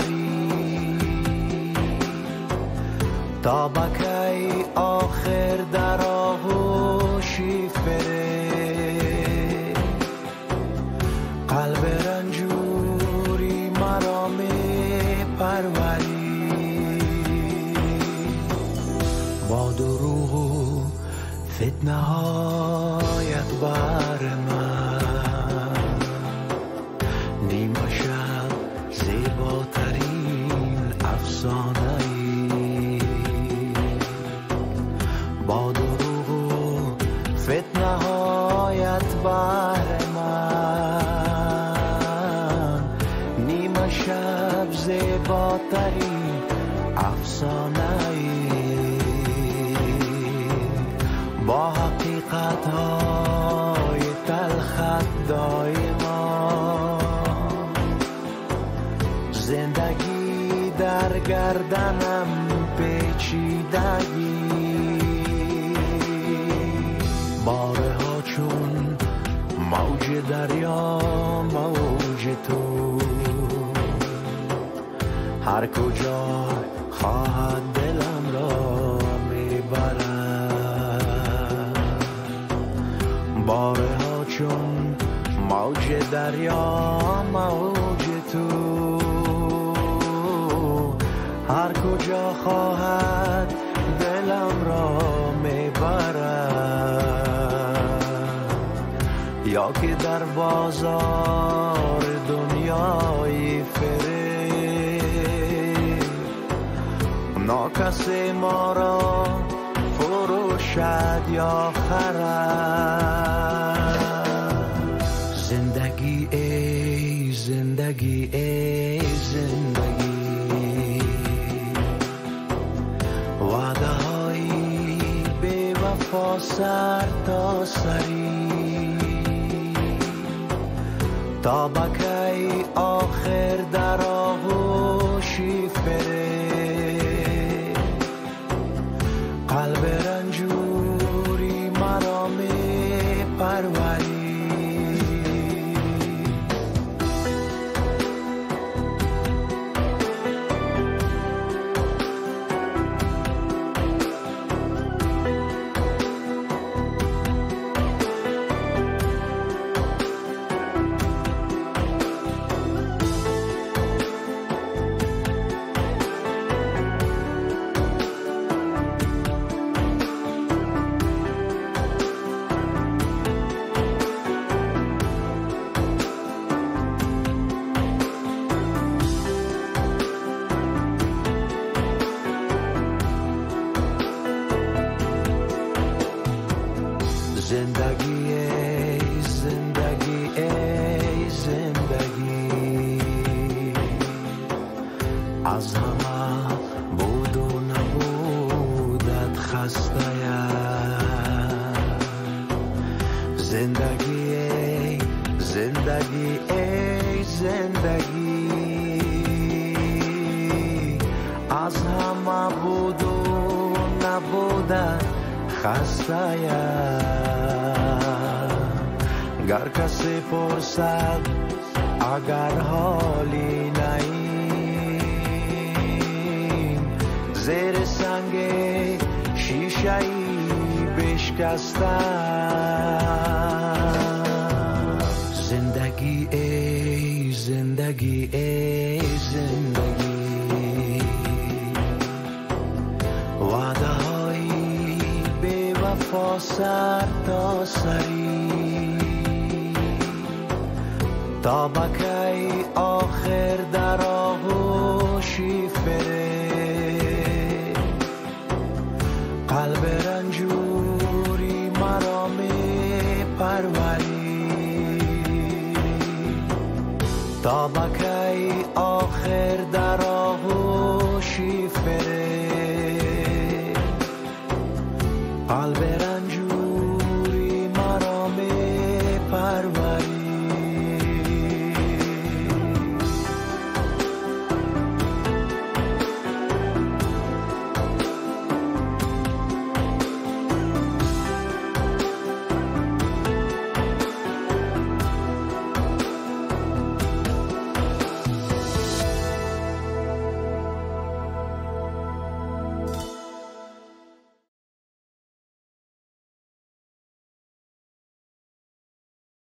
سری تا بکی آخر در آغوشی فره قلب رنجوری مرا می پروری با دروغ و فتنه هایت بر من نیمه شب زیباترین افسانه ای با دروغ و فتنه هایت بر من نیمه شب زیباترین افسانه ای با حقیقت های تلخت دایما زندگی در گردنم پیچیدگی باره ها چون موج دریا موج تو هر کجا خواهد دلم را میبرد باره ها چون موج دریا موج تو هر کجا خواهد دلم را میبرد یا که در بازار دنیای فریب ناکسی ما را فروشد یا خرد زندگی ای زندگی ای زندگی وعده هایی به وفا سر تا سری تا بکی آخر در آغوشی فره قلب رنجوری مرا می پروری زندگی ای زندگی ای زندگی از همه بود و نبودت خسته زندگی ای زندگی ای زندگی از همه بود و نبودت خسته گر کسی پرسد اگر حالی نیم زیر سنگ شیشه‌ای بشکستم زندگی ای زندگی ای زندگی وعده هایی به وفا سر تا سری تا بکی آخر در آغوشی فره قلب رنجوری مرا می پروری تا بکی آخر در آغوشی فره قلب